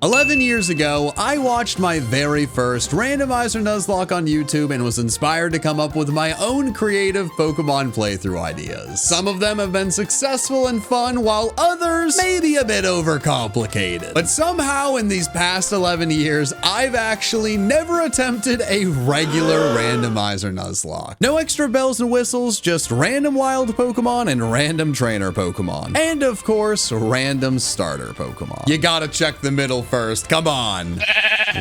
11 years ago, I watched my very first randomizer Nuzlocke on YouTube and was inspired to come up with my own creative Pokemon playthrough ideas. Some of them have been successful and fun, while others may be a bit overcomplicated. But somehow in these past 11 years, I've actually never attempted a regular randomizer Nuzlocke. No extra bells and whistles, just random wild Pokemon and random trainer Pokemon. And of course, random starter Pokemon. You gotta check the middle first. Come on.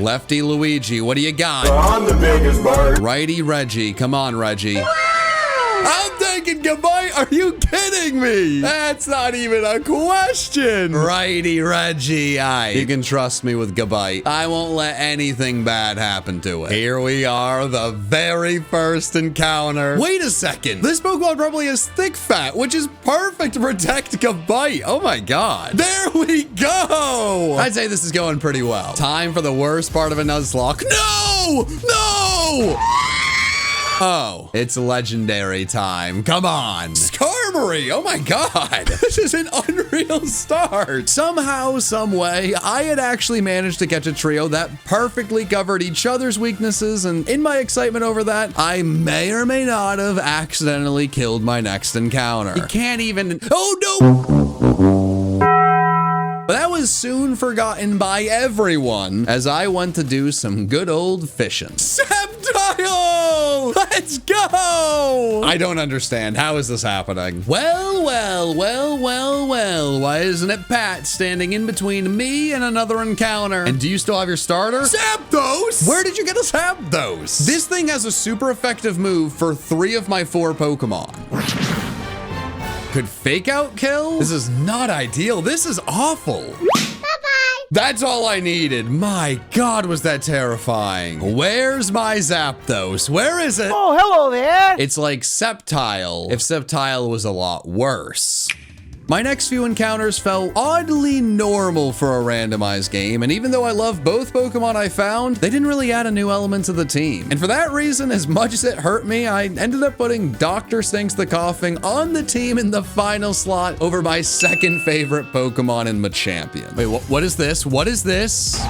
Lefty Luigi, what do you got? I'm the biggest bird. Righty Reggie, come on, Reggie. I'm taking goodbye. Are you kidding me? That's not even a question. Righty Reggie, you can trust me with goodbye. I won't let anything bad happen to it. Here we are, the very first encounter. Wait a second. This Pokemon probably has thick fat, which is perfect to protect goodbye. Oh my God. There we go. I'd say this is going pretty well. Time for the worst part of a Nuzlocke. No! No! Oh, it's legendary time. Come on. Skarmory. Oh my God. This is an unreal start. Somehow, some way, I had actually managed to catch a trio that perfectly covered each other's weaknesses. And in my excitement over that, I may or may not have accidentally killed my next encounter. You can't even. Oh no. But that was soon forgotten by everyone as I went to do some good old fishing. Sceptile! Let's go! I don't understand. How is this happening? Well, why isn't it Pat standing in between me and another encounter? And do you still have your starter? Zapdos! Where did you get a Zapdos? This thing has a super effective move for 3 of my 4 Pokemon. Could fake out kill? This is not ideal. This is awful. Bye-bye. That's all I needed. My God, was that terrifying. Where's my Zapdos? Where is it? Oh, hello there. It's like Sceptile, if Sceptile was a lot worse. My next few encounters felt oddly normal for a randomized game, and even though I love both Pokemon I found, they didn't really add a new element to the team. And for that reason, as much as it hurt me, I ended up putting Dr. Stinks the Coughing on the team in the final slot over my second favorite Pokemon in Machampion. Wait, what is this? What is this?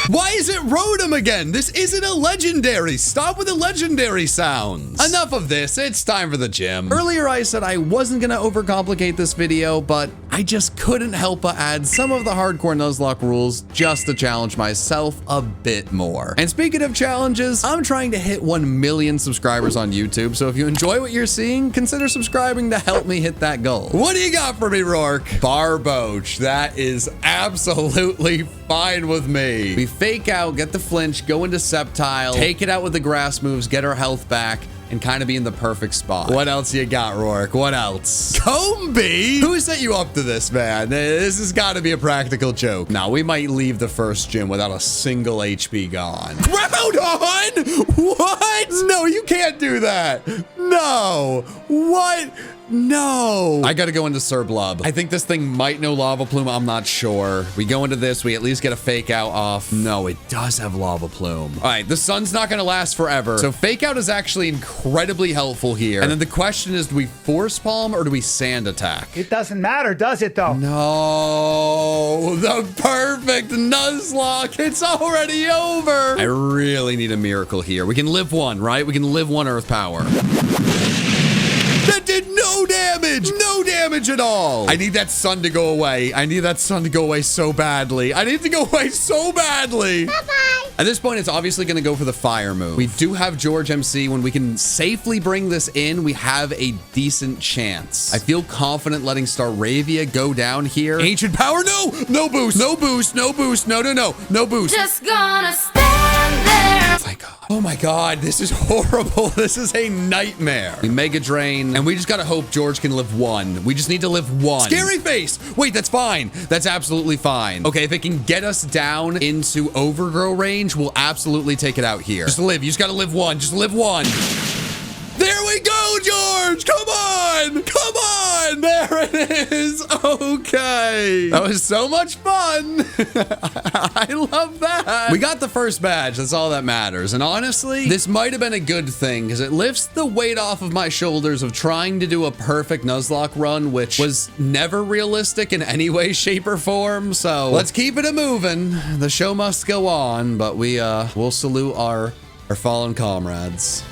Why is it Rotom again? This isn't a legendary. Stop with the legendary sounds. Enough of this. It's time for the gym. Earlier, I said I wasn't going to overcomplicate this video, but I just couldn't help but add some of the hardcore Nuzlocke rules just to challenge myself a bit more. And speaking of challenges, I'm trying to hit 1 million subscribers on YouTube, so if you enjoy what you're seeing, consider subscribing to help me hit that goal. What do you got for me, Rourke? Barboach. That is absolutely fine with me. We fake out, get the flinch, go into Sceptile, take it out with the grass moves, get our health back, and kind of be in the perfect spot. What else you got, Rourke? What else? Combi? Who set you up to this, man? This has got to be a practical joke. Now, we might leave the first gym without a single HP gone. Groudon? What? No, you can't do that. No. What? No. I gotta go into Surblub. I think this thing might know Lava Plume. I'm not sure. We go into this. We at least get a fake out off. No, it does have Lava Plume. All right, the sun's not gonna last forever. So fake out is actually incredibly helpful here. And then the question is, do we Force Palm or do we Sand Attack? It doesn't matter, does it though? No, the perfect Nuzlocke. It's already over. I really need a miracle here. We can live one, right? We can live one Earth Power. That did no damage! No damage at all! I need that sun to go away. I need that sun to go away so badly. I need to go away so badly! Bye-bye! At this point, it's obviously going to go for the fire move. We do have George MC. When we can safely bring this in, we have a decent chance. I feel confident letting Staravia go down here. Ancient Power, no! No boost! No boost! No boost! No, no, no! No boost! Just gonna stand there. Oh my God. Oh my God, this is horrible. This is a nightmare. We Mega Drain, and we just gotta hope George can live 1. We just need to live 1. Scary Face! Wait, that's fine. That's absolutely fine. Okay, if it can get us down into Overgrow range, we'll absolutely take it out here. Just live. You just gotta live 1. Just live 1. There we go, George! Come on! Come on! There it is! Okay. That was so much fun! I love that. We got the first badge. That's all that matters. And honestly, this might have been a good thing because it lifts the weight off of my shoulders of trying to do a perfect Nuzlocke run, which was never realistic in any way, shape, or form. So let's keep it a-moving. The show must go on, but we'll salute our fallen comrades.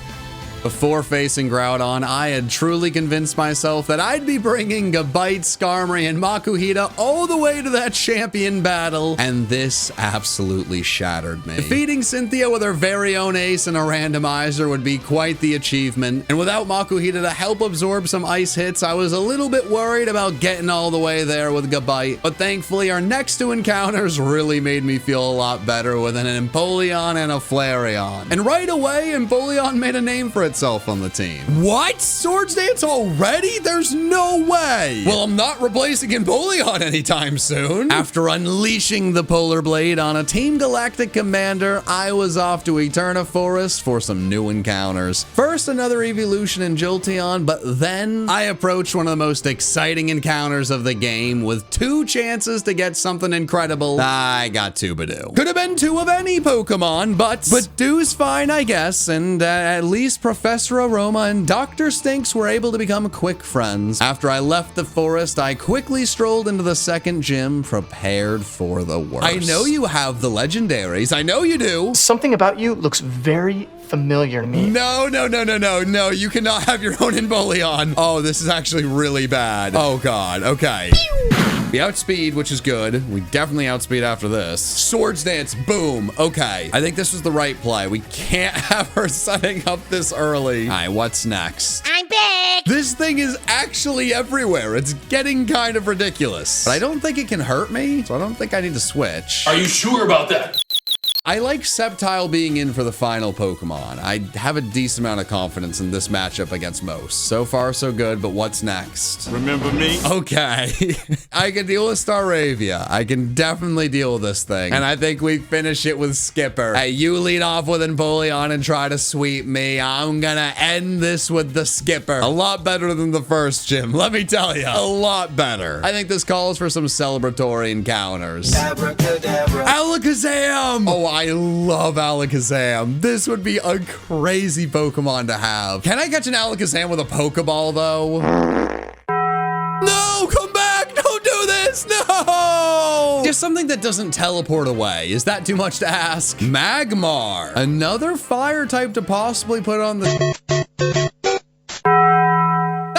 Before facing Groudon, I had truly convinced myself that I'd be bringing Gabite, Skarmory, and Makuhita all the way to that champion battle, and this absolutely shattered me. Defeating Cynthia with her very own ace and a randomizer would be quite the achievement, and without Makuhita to help absorb some ice hits, I was a little bit worried about getting all the way there with Gabite, but thankfully our next two encounters really made me feel a lot better with an Empoleon and a Flareon. And right away, Empoleon made a name for itself on the team. What? Swords Dance already? There's no way. Well, I'm not replacing Empoleon anytime soon. After unleashing the Polar Blade on a Team Galactic commander, I was off to Eterna Forest for some new encounters. First, another evolution in Jolteon, but then I approached one of the most exciting encounters of the game with 2 chances to get something incredible. I got Tubadoo. Could have been 2 of any Pokemon, but 2's fine, I guess, and at least Professor Aroma and Dr. Stinks were able to become quick friends. After I left the forest, I quickly strolled into the second gym, prepared for the worst. I know you have the legendaries. I know you do. Something about you looks very familiar to me. No. You cannot have your own Empoleon. Oh, this is actually really bad. Oh, God. Okay. We outspeed, which is good. We definitely outspeed after this. Swords Dance, boom. Okay. I think this was the right play. We can't have her setting up this early. All right, what's next? I'm back. This thing is actually everywhere. It's getting kind of ridiculous. But I don't think it can hurt me, so I don't think I need to switch. Are you sure about that? I like Sceptile being in for the final Pokemon. I have a decent amount of confidence in this matchup against most. So far, so good, but what's next? Remember me? Okay. I can deal with Staravia. I can definitely deal with this thing. And I think we finish it with Skipper. Hey, you lead off with Empoleon and try to sweep me. I'm gonna end this with the Skipper. A lot better than the first gym, let me tell you. A lot better. I think this calls for some celebratory encounters. Abracadabra. Alakazam! Oh, I love Alakazam. This would be a crazy Pokemon to have. Can I catch an Alakazam with a Pokeball, though? No, come back! Don't do this! No! Just something that doesn't teleport away. Is that too much to ask? Magmar. Another fire type to possibly put on the...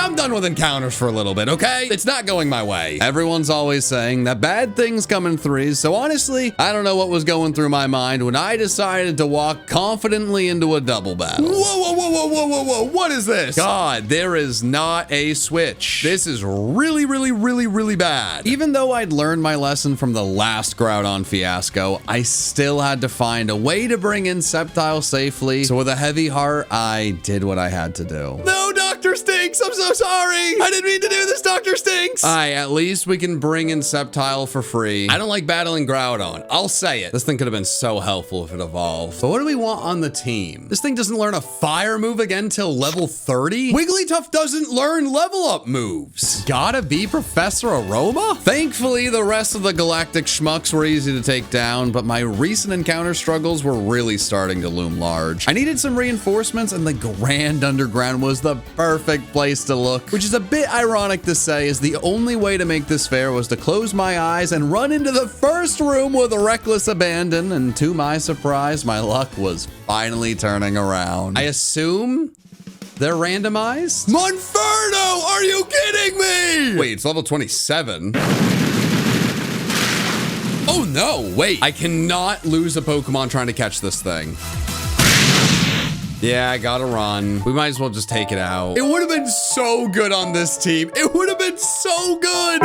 I'm done with encounters for a little bit, okay? It's not going my way. Everyone's always saying that bad things come in threes, so honestly, I don't know what was going through my mind when I decided to walk confidently into a double battle. Whoa, what is this? God, there is not a switch. This is really bad. Even though I'd learned my lesson from the last Groudon fiasco, I still had to find a way to bring in Sceptile safely, so with a heavy heart, I did what I had to do. No, Dr. Stinks, I'm so sorry. I didn't mean to do this, Dr. Stinks. At least we can bring in Sceptile for free. I don't like battling Groudon. I'll say it. This thing could have been so helpful if it evolved. But what do we want on the team? This thing doesn't learn a fire move again till level 30? Wigglytuff doesn't learn level up moves. Gotta be Professor Aroma? Thankfully, the rest of the galactic schmucks were easy to take down, but my recent encounter struggles were really starting to loom large. I needed some reinforcements, and the Grand Underground was the perfect place to look, which is a bit ironic to say, as the only way to make this fair was to close my eyes and run into the first room with a reckless abandon, and to my surprise, my luck was finally turning around. I assume they're randomized? Monferno, are you kidding me? Wait, it's level 27. Oh no, wait, I cannot lose a Pokemon trying to catch this thing. Yeah, I gotta run. We might as well just take it out. It would have been so good on this team. It would have been so good.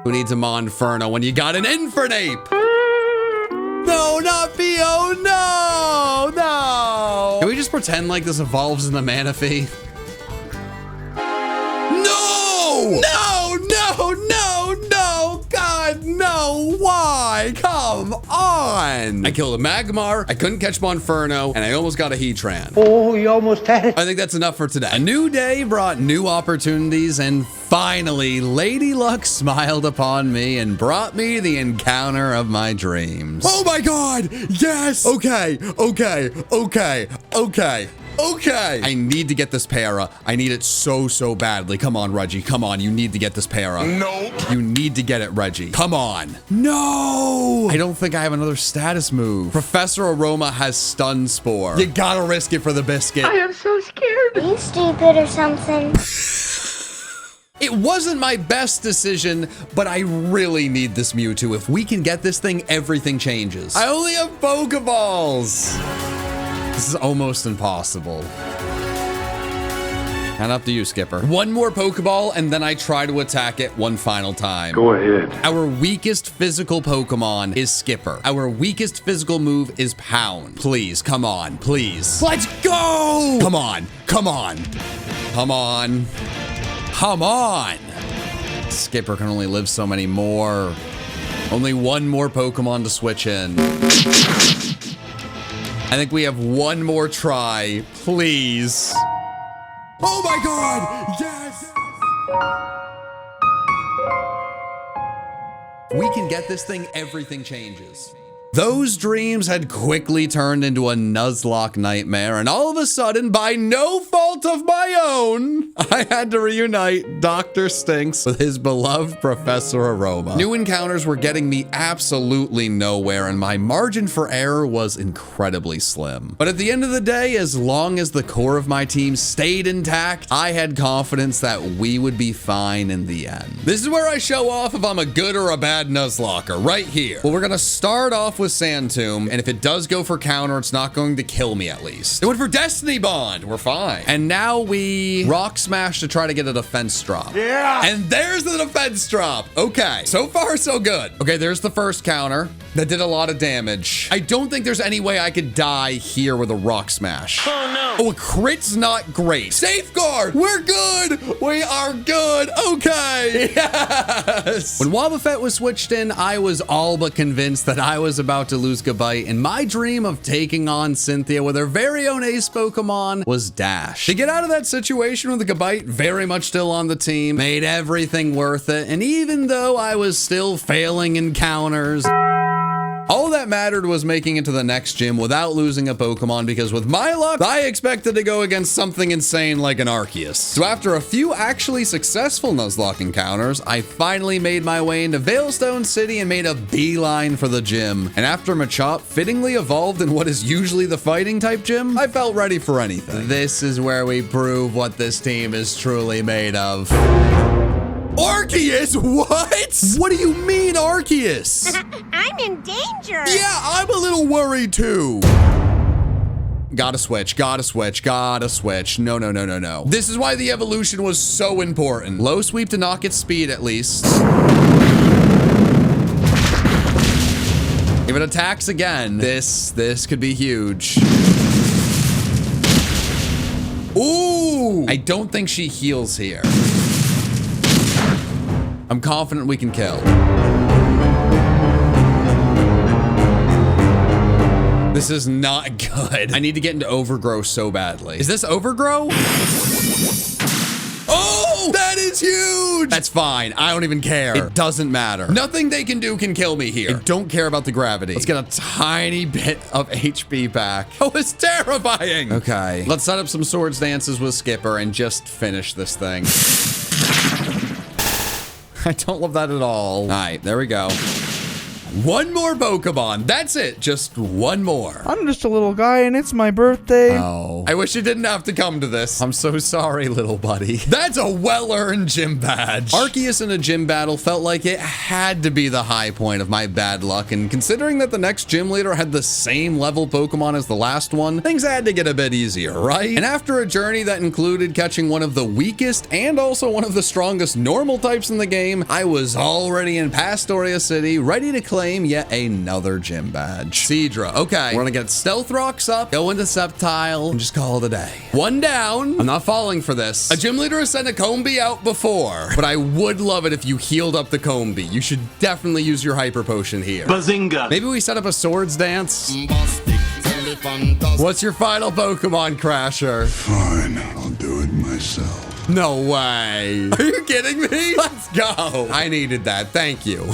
Who needs a Monferno when you got an Infernape? No, not Theo. No. Can we just pretend like this evolves in the Manaphy? No! God, no. Why? die. Come on. I killed a Magmar. I couldn't catch Monferno, and I almost got a Heatran. Oh, you almost had it. I think that's enough for today. A new day brought new opportunities, and finally, Lady Luck smiled upon me and brought me the encounter of my dreams. Oh my God. Yes. Okay. I need to get this para. I need it so badly. Come on, Reggie. Come on. You need to get this para. No. You need to get it, Reggie. Come on. No. I don't think I have another status move. Professor Aroma has Stun Spore. You gotta risk it for the biscuit. I am so scared. Are you stupid or something? It wasn't my best decision, but I really need this Mewtwo. If we can get this thing, everything changes. I only have Pokeballs. This is almost impossible. And up to you, Skipper. One more Pokeball, and then I try to attack it one final time. Go ahead. Our weakest physical Pokemon is Skipper. Our weakest physical move is Pound. Please, come on, please. Let's go! Come on. Skipper can only live so many more. Only one more Pokemon to switch in. I think we have one more try, please. Oh my God, yes! If we can get this thing, everything changes. Those dreams had quickly turned into a Nuzlocke nightmare, and all of a sudden, by no fault of my own, I had to reunite Dr. Stinks with his beloved Professor Aroma. New encounters were getting me absolutely nowhere, and my margin for error was incredibly slim. But at the end of the day, as long as the core of my team stayed intact, I had confidence that we would be fine in the end. This is where I show off if I'm a good or a bad Nuzlocker, right here. Well, we're gonna start off with Sand Tomb, and if it does go for counter, it's not going to kill me at least. It went for Destiny Bond. We're fine. And now we Rock Smash to try to get a defense drop. Yeah. And there's the defense drop. Okay. So far, so good. Okay, there's the first counter. That did a lot of damage. I don't think there's any way I could die here with a Rock Smash. Oh, no. Oh, a crit's not great. Safeguard. We're good. We are good. Okay. Yes. When Wobbuffet was switched in, I was all but convinced that I was about to lose Gabite, and my dream of taking on Cynthia with her very own ace Pokemon was Dash. To get out of that situation with the Gabite very much still on the team made everything worth it, and even though I was still failing encounters, all that mattered was making it to the next gym without losing a Pokemon, because with my luck, I expected to go against something insane like an Arceus. So after a few actually successful Nuzlocke encounters, I finally made my way into Veilstone City and made a beeline for the gym. And after Machop fittingly evolved in what is usually the fighting type gym, I felt ready for anything. This is where we prove what this team is truly made of. Arceus? What? What do you mean, Arceus? I'm in danger. Yeah, I'm a little worried too. Gotta switch. No. This is why the evolution was so important. Low sweep to knock its speed at least. If it attacks again, this could be huge. Ooh! I don't think she heals here. I'm confident we can kill. This is not good. I need to get into Overgrow so badly. Is this Overgrow? Oh, that is huge. That's fine. I don't even care. It doesn't matter. Nothing they can do can kill me here. I don't care about the gravity. Let's get a tiny bit of HP back. Oh, it's terrifying. Okay, let's set up some Swords Dances with Skipper and just finish this thing. I don't love that at all. All right, there we go. One more Pokemon. That's it. Just one more. I'm just a little guy and it's my birthday. Oh, I wish you didn't have to come to this. I'm so sorry, little buddy. That's a well-earned gym badge. Arceus in a gym battle felt like it had to be the high point of my bad luck, and considering that the next gym leader had the same level Pokemon as the last one, things had to get a bit easier, right? And after a journey that included catching one of the weakest and also one of the strongest normal types in the game, I was already in Pastoria City, ready to claim yet another gym badge. Seadra. Okay, we're gonna get Stealth Rocks up, go into Sceptile, and just call it a day. One down. I'm not falling for this. A gym leader has sent a Combee out before, but I would love it if you healed up the Combee. You should definitely use your Hyper Potion here. Bazinga. Maybe we set up a Swords Dance. What's your final Pokemon, Crasher? Fine, I'll do it myself. No way. Are you kidding me? Let's go. I needed that. Thank you.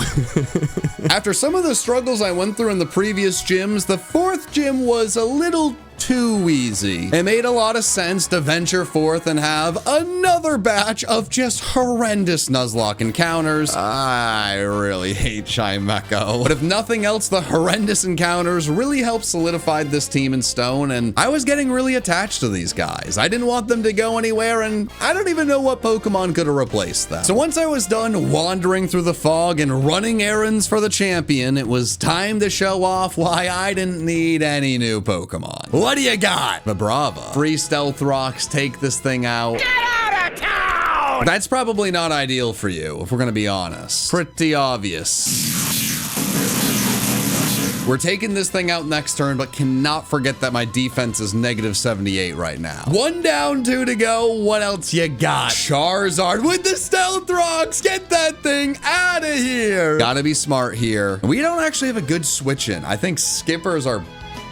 After some of the struggles I went through in the previous gyms, the fourth gym was a little too easy. It made a lot of sense to venture forth and have another batch of just horrendous Nuzlocke encounters. I really hate Chimecho. But if nothing else, the horrendous encounters really helped solidify this team in stone, and I was getting really attached to these guys. I didn't want them to go anywhere, and I don't even know what Pokemon could have replaced them. So once I was done wandering through the fog and running errands for the champion, it was time to show off why I didn't need any new Pokemon. What do you got? Vibrava. 3 Stealth Rocks, take this thing out. Get out of town! That's probably not ideal for you, if we're gonna be honest. Pretty obvious. We're taking this thing out next turn, but cannot forget that my defense is -78 right now. 1 down, 2 to go. What else you got? Charizard with the Stealth Rocks. Get that thing out of here. Gotta be smart here. We don't actually have a good switch in. I think Skipper's our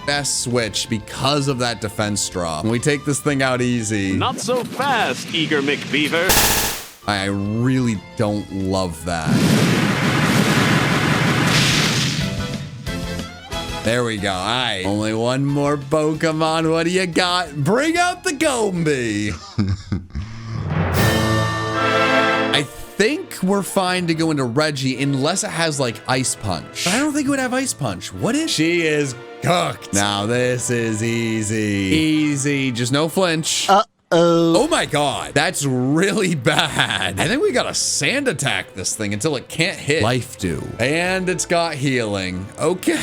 best switch because of that defense drop. We take this thing out easy. Not so fast, Eager McBeaver. I really don't love that. There we go. All right. Only one more Pokemon. What do you got? Bring out the Combee. I think we're fine to go into Reggie unless it has like Ice Punch. But I don't think it would have Ice Punch. What is? She is cooked. Now this is easy. Easy. Just no flinch. Oh my god, that's really bad. I think we gotta sand attack this thing until it can't hit. Life Dew. And it's got healing. Okay,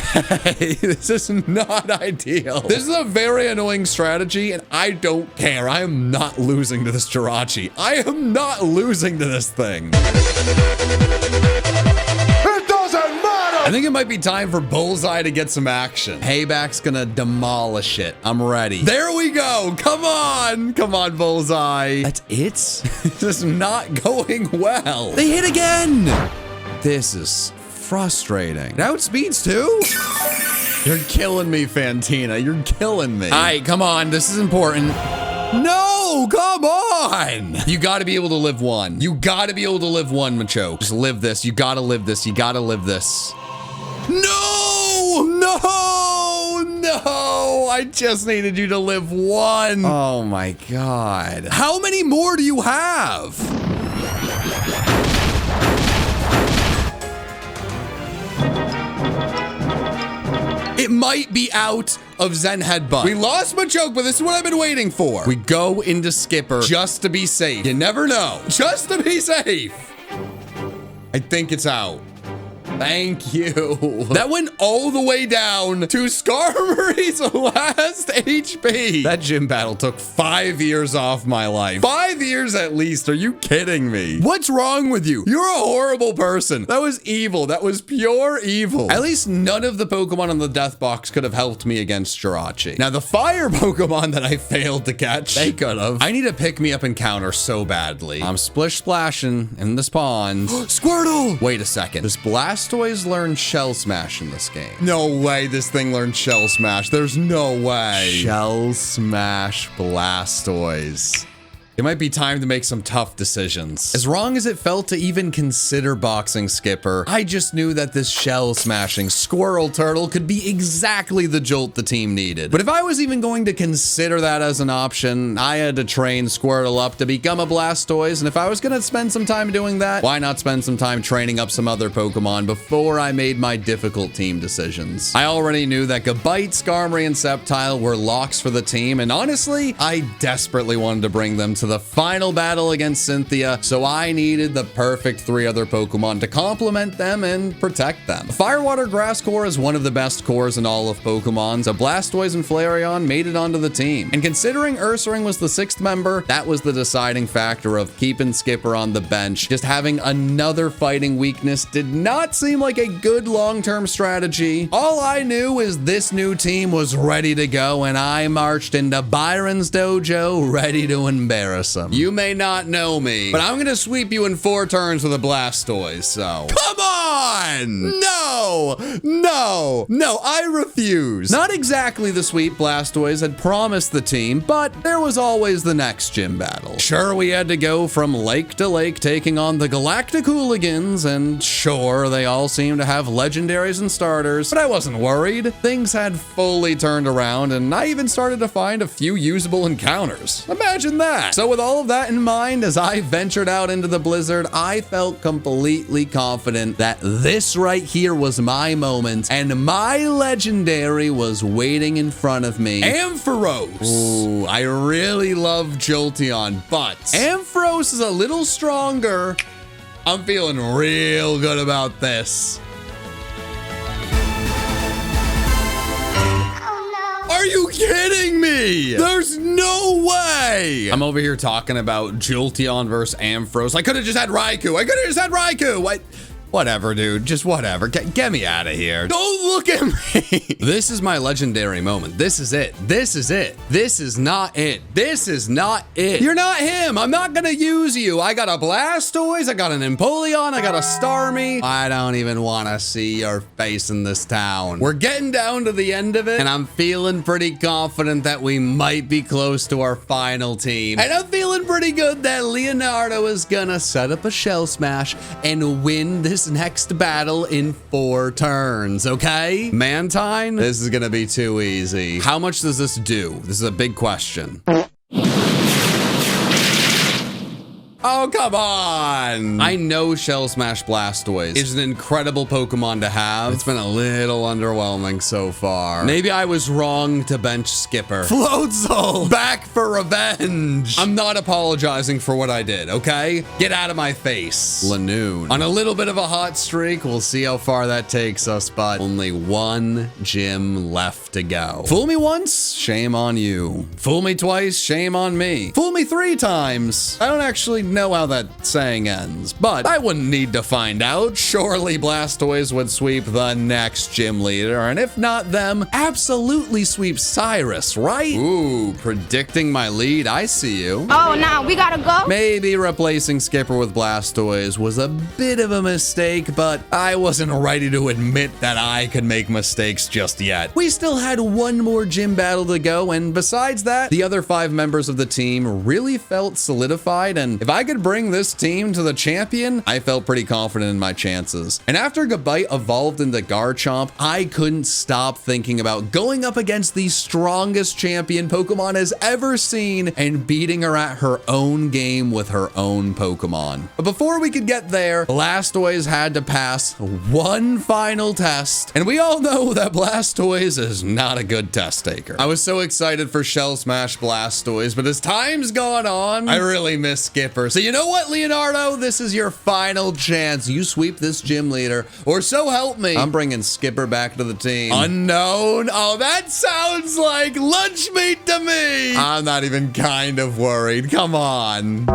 this is not ideal. This is a very annoying strategy, and I don't care. I am not losing to this Jirachi. I am not losing to this thing. I think it might be time for Bullseye to get some action. Payback's gonna demolish it. I'm ready. There we go. Come on. Come on, Bullseye. That's it? This is not going well. They hit again. This is frustrating. It outspeeds too? You're killing me, Fantina. You're killing me. All right, come on. This is important. No, come on. You got to be able to live one. You got to be able to live one, Machoke. Just live this. You got to live this. You got to live this. No, no, no. I just needed you to live one. Oh my God. How many more do you have? It might be out of Zen Headbutt. We lost Machoke, but this is what I've been waiting for. We go into Skipper just to be safe. You never know. Just to be safe. I think it's out. Thank you. That went all the way down to Skarmory's last HP. That gym battle took 5 years off my life. 5 years at least. Are you kidding me? What's wrong with you? You're a horrible person. That was evil. That was pure evil. At least none of the Pokemon on the death box could have helped me against Jirachi. Now, the fire Pokemon that I failed to catch, they could have. I need a pick-me-up encounter so badly. I'm splish-splashing in this pond. Squirtle! Wait a second. Does Blastoise learn Shell Smash in this game? No way this thing learned Shell Smash. There's no way. Shell Smash Blastoise. It might be time to make some tough decisions. As wrong as it felt to even consider boxing Skipper, I just knew that this shell smashing squirrel turtle could be exactly the jolt the team needed. But if I was even going to consider that as an option, I had to train Squirtle up to become a Blastoise, and if I was gonna spend some time doing that, why not spend some time training up some other Pokemon before I made my difficult team decisions? I already knew that Gabite, Skarmory, and Sceptile were locks for the team, and honestly, I desperately wanted to bring them to the final battle against Cynthia, so I needed the perfect 3 other Pokemon to complement them and protect them. Firewater Grass Core is one of the best cores in all of Pokemon, so Blastoise and Flareon made it onto the team. And considering Ursaring was the 6th member, that was the deciding factor of keeping Skipper on the bench. Just having another fighting weakness did not seem like a good long-term strategy. All I knew is this new team was ready to go, and I marched into Byron's dojo ready to embarrass him. You may not know me, but I'm gonna sweep you in 4 turns with a Blastoise, so come on! No, I refuse. Not exactly the sweep Blastoise had promised the team, but there was always the next gym battle. Sure, we had to go from lake to lake taking on the Galactic Hooligans, and sure, they all seemed to have legendaries and starters, but I wasn't worried. Things had fully turned around, and I even started to find a few usable encounters. Imagine that. So with all of that in mind, as I ventured out into the blizzard, I felt completely confident that this right here was my moment, and my legendary was waiting in front of me. Ampharos. Ooh, I really love Jolteon, but Ampharos is a little stronger. I'm feeling real good about this. Are you kidding me? There's no way. I'm over here talking about Jolteon versus Ampharos. I could have just had Raikou. Whatever, dude. Just whatever. Get me out of here. Don't look at me. This is my legendary moment. This is it. This is it. This is not it. This is not it. You're not him. I'm not gonna use you. I got a Blastoise. I got an Empoleon. I got a Starmie. I don't even want to see your face in this town. We're getting down to the end of it, and I'm feeling pretty confident that we might be close to our final team. And I'm feeling pretty good that Leonardo is gonna set up a Shell Smash and win this next battle in 4 turns, okay? Mantine, this is gonna be too easy. How much does this do? This is a big question. Oh, come on. I know Shell Smash Blastoise is an incredible Pokemon to have. It's been a little underwhelming so far. Maybe I was wrong to bench Skipper. Floatzel, back for revenge. I'm not apologizing for what I did, okay? Get out of my face. Lanoon. On a little bit of a hot streak, we'll see how far that takes us, but only 1 gym left to go. Fool me once, shame on you. Fool me twice, shame on me. Fool me 3 times. I don't actually know how that saying ends, but I wouldn't need to find out. Surely Blastoise would sweep the next gym leader, and if not them, absolutely sweep Cyrus, right? Ooh, predicting my lead. I see you. Oh, now we gotta go? Maybe replacing Skipper with Blastoise was a bit of a mistake, but I wasn't ready to admit that I could make mistakes just yet. We still had 1 more gym battle to go, and besides that, the other 5 members of the team really felt solidified, and if I could bring this team to the champion, I felt pretty confident in my chances. And after Gabite evolved into Garchomp, I couldn't stop thinking about going up against the strongest champion Pokemon has ever seen and beating her at her own game with her own Pokemon. But before we could get there, Blastoise had to pass 1 final test, and we all know that Blastoise is not a good test taker. I was so excited for Shell Smash Blastoise, but as time's gone on, I really miss Skipper. So you know what, Leonardo? This is your final chance. You sweep this gym leader, or so help me. I'm bringing Skipper back to the team. Unknown? Oh, that sounds like lunch meat to me. I'm not even kind of worried. Come on.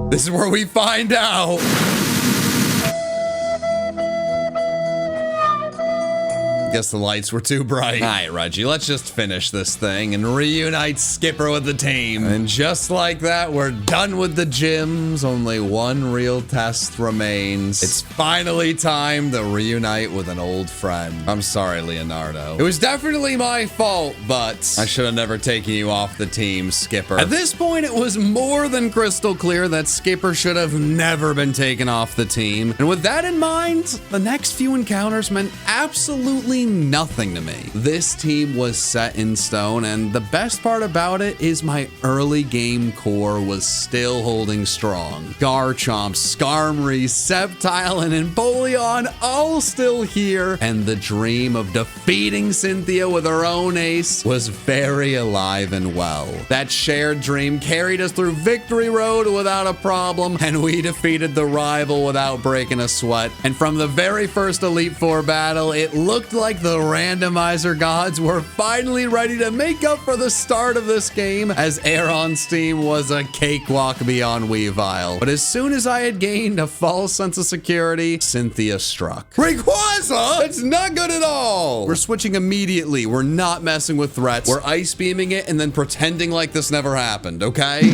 This is where we find out. Guess the lights were too bright. All right, Reggie, let's just finish this thing and reunite Skipper with the team. And just like that, we're done with the gyms. Only 1 real test remains. It's finally time to reunite with an old friend. I'm sorry, Leonardo. It was definitely my fault, but I should have never taken you off the team, Skipper. At this point, it was more than crystal clear that Skipper should have never been taken off the team. And with that in mind, the next few encounters meant absolutely mean nothing to me. This team was set in stone, and the best part about it is my early game core was still holding strong. Garchomp, Skarmory, Sceptile, and Empoleon all still here, and the dream of defeating Cynthia with her own ace was very alive and well. That shared dream carried us through Victory Road without a problem, and we defeated the rival without breaking a sweat. And from the very first Elite Four battle, it looked like the randomizer gods were finally ready to make up for the start of this game, as Aeron's team was a cakewalk beyond Weavile. But as soon as I had gained a false sense of security, Cynthia struck. Rayquaza? That's not good at all. We're switching immediately. We're not messing with threats. We're ice beaming it and then pretending like this never happened, okay?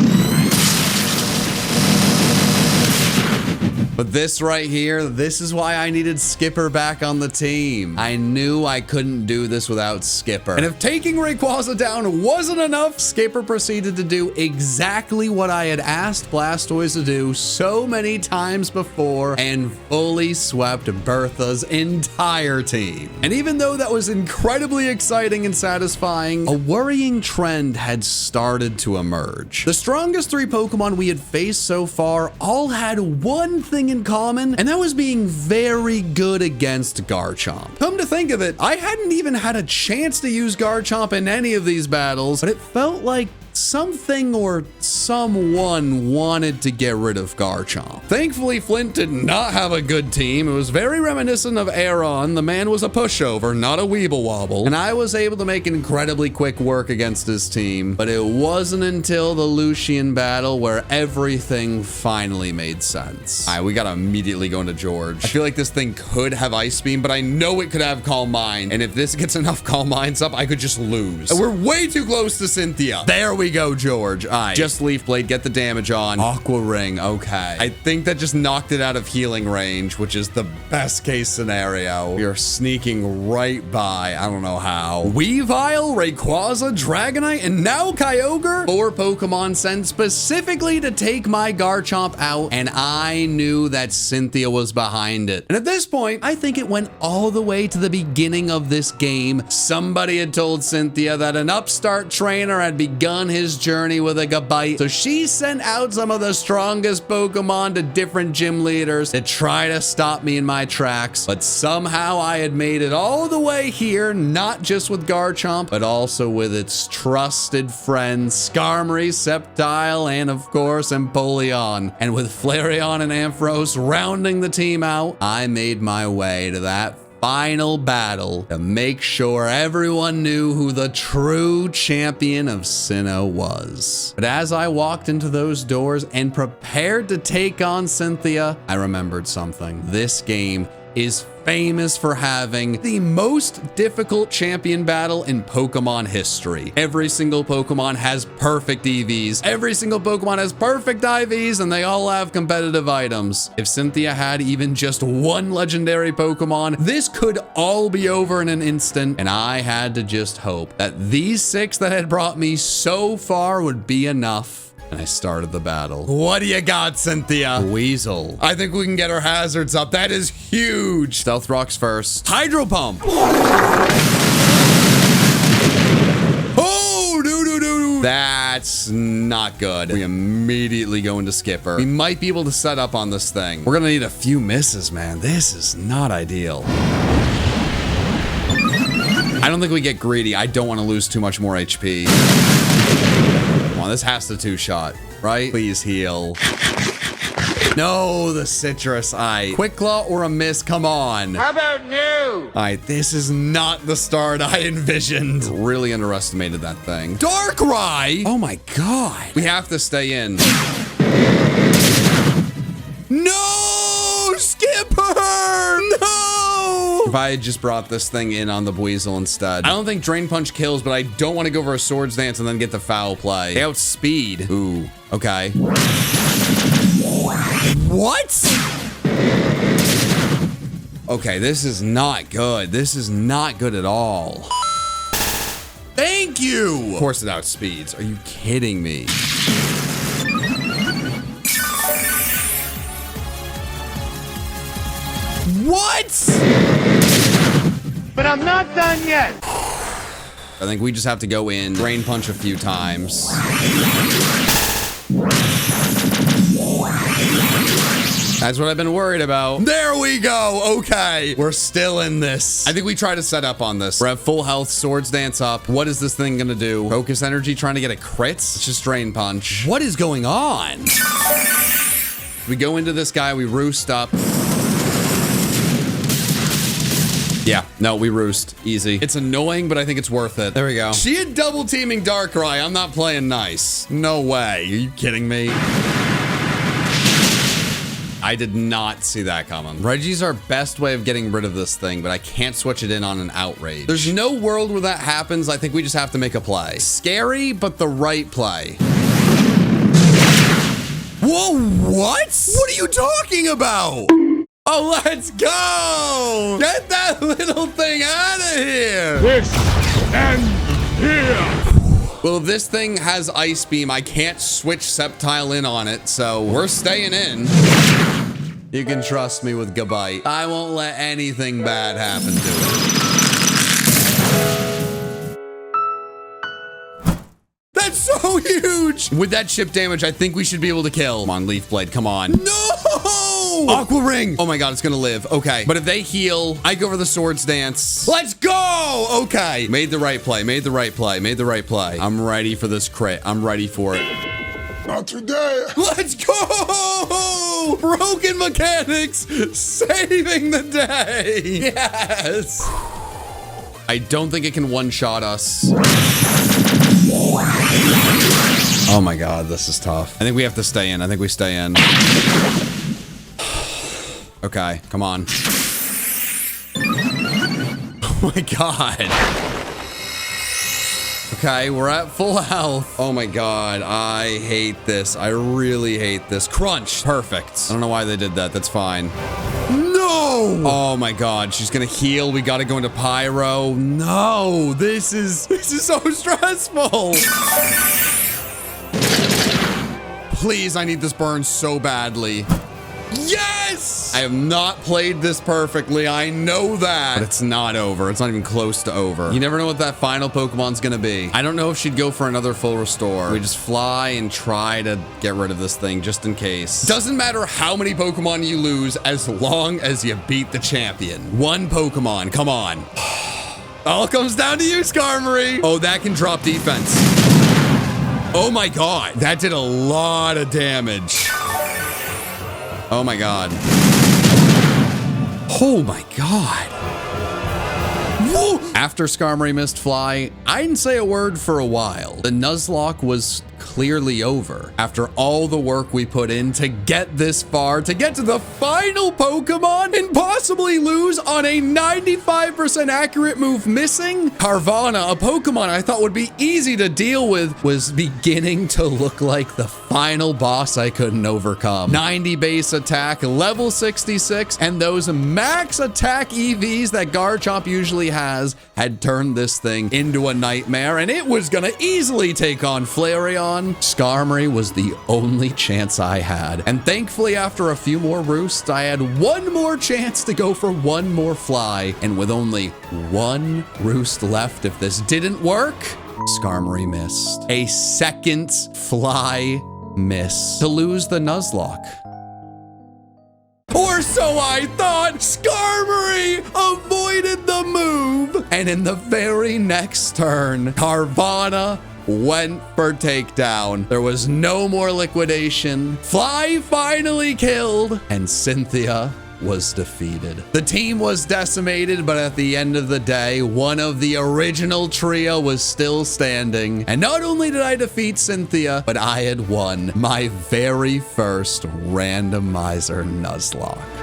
But this right here, this is why I needed Skipper back on the team. I knew I couldn't do this without Skipper. And if taking Rayquaza down wasn't enough, Skipper proceeded to do exactly what I had asked Blastoise to do so many times before and fully swept Bertha's entire team. And even though that was incredibly exciting and satisfying, a worrying trend had started to emerge. The strongest 3 Pokemon we had faced so far all had one thing in common, and that was being very good against Garchomp. Come to think of it, I hadn't even had a chance to use Garchomp in any of these battles, but it felt like something or someone wanted to get rid of Garchomp. Thankfully, Flint did not have a good team. It was very reminiscent of Aeron. The man was a pushover, not a weeble wobble, and I was able to make incredibly quick work against his team. But it wasn't until the Lucian battle where everything finally made sense. All right, we gotta immediately go into George. I feel like this thing could have Ice Beam, but I know it could have Calm Mind, and if this gets enough Calm Minds up, I could just lose. And we're way too close to Cynthia. There we go, George. All right, just Leaf Blade, get the damage on. Aqua Ring, okay. I think that just knocked it out of healing range, which is the best case scenario. We are sneaking right by, I don't know how. Weavile, Rayquaza, Dragonite, and now Kyogre. 4 Pokemon sent specifically to take my Garchomp out, and I knew that Cynthia was behind it. And at this point, I think it went all the way to the beginning of this game. Somebody had told Cynthia that an upstart trainer had begun his journey with a Gabite, so she sent out some of the strongest Pokemon to different gym leaders to try to stop me in my tracks. But somehow I had made it all the way here, not just with Garchomp, but also with its trusted friends, Skarmory, Sceptile, and of course, Empoleon. And with Flareon and Ampharos rounding the team out, I made my way to that final battle to make sure everyone knew who the true champion of Sinnoh was. But as I walked into those doors and prepared to take on Cynthia, I remembered something. This game is famous for having the most difficult champion battle in Pokemon history. Every single Pokemon has perfect EVs. Every single Pokemon has perfect IVs, and they all have competitive items. If Cynthia had even just one legendary Pokemon, this could all be over in an instant, and I had to just hope that these 6 that had brought me so far would be enough. And I started the battle. What do you got, Cynthia? Weasel. I think we can get our hazards up. That is huge. Stealth Rocks first. Hydro Pump. Oh, doo-doo-doo. That's not good. We immediately go into Skipper. We might be able to set up on this thing. We're gonna need a few misses, man. This is not ideal. I don't think we get greedy. I don't want to lose too much more HP. Come on, this has to 2-shot, right? Please heal. No, the Citrus Eye. Quick Claw or a miss, come on. How about new? All right, this is not the start I envisioned. Really underestimated that thing. Darkrai! Oh my God. We have to stay in. No, Skipper! No! If I had just brought this thing in on the Weasel instead. I don't think Drain Punch kills, but I don't want to go for a Swords Dance and then get the foul play. They outspeed. Ooh, okay. What? Okay, this is not good. This is not good at all. Thank you! Of course it outspeeds. Are you kidding me? What? But I'm not done yet. I think we just have to go in, drain punch a few times. That's what I've been worried about. There we go. Okay. We're still in this. I think we try to set up on this. We're at full health. Swords dance up. What is this thing gonna do? Focus energy trying to get a crit? It's just drain punch. What is going on? We go into this guy. We roost up. Yeah, no, we roost. Easy. It's annoying, but I think it's worth it. There we go. She had double teaming Darkrai. I'm not playing nice. No way. Are you kidding me? I did not see that coming. Reggie's our best way of getting rid of this thing, but I can't switch it in on an outrage. There's no world where that happens. I think we just have to make a play. Scary, but the right play. Whoa, what? What are you talking about? Oh, let's go! Get that little thing out of here! This and here. Well, if this thing has Ice Beam, I can't switch Sceptile in on it, so we're staying in. You can trust me with Gabite. I won't let anything bad happen to it. That's so huge! With that chip damage, I think we should be able to kill. Come on, Leaf Blade, come on. No! Aqua Ring! Oh my god, it's gonna live. Okay. But if they heal, I go for the Swords Dance. Let's go! Okay. Made the right play, made the right play, made the right play. I'm ready for this crit. I'm ready for it. Not today. Let's go! Broken mechanics saving the day. Yes! I don't think it can one-shot us. Oh my god, this is tough. I think we have to stay in. I think we stay in. Okay, come on. Oh my god. Okay, we're at full health. Oh my god, I hate this. I really hate this. Crunch. Perfect. I don't know why they did that. That's fine. No! Oh my god, she's gonna heal. We gotta go into Pyro. No, this is so stressful. Please, I need this burn so badly. Yes! I have not played this perfectly. I know that. But it's not over. It's not even close to over. You never know what that final Pokemon's gonna be. I don't know if she'd go for another full restore. We just fly and try to get rid of this thing just in case. Doesn't matter how many Pokemon you lose as long as you beat the champion. One Pokemon. Come on. All comes down to you, Skarmory. Oh, that can drop defense. Oh my god. That did a lot of damage. Oh my god. Oh my god. Whoa. After Skarmory missed Fly, I didn't say a word for a while. The Nuzlocke was clearly over. After all the work we put in to get this far, to get to the final Pokemon and possibly lose on a 95% accurate move missing, Carvanha, a Pokemon I thought would be easy to deal with, was beginning to look like the final boss I couldn't overcome. 90 base attack, level 66, and those max attack EVs that Garchomp usually has had turned this thing into a nightmare, and it was gonna easily take on Flareon. Skarmory was the only chance I had. And thankfully, after a few more roosts, I had one more chance to go for one more fly. And with only one roost left, if this didn't work, Skarmory missed. A second fly miss to lose the Nuzlocke. Or so I thought. Skarmory avoided the move. And in the very next turn, Carvanha went for takedown. There was no more liquidation. Fly finally killed, and Cynthia was defeated. The team was decimated, but at the end of the day, one of the original trio was still standing. And not only did I defeat Cynthia, but I had won my very first randomizer Nuzlocke.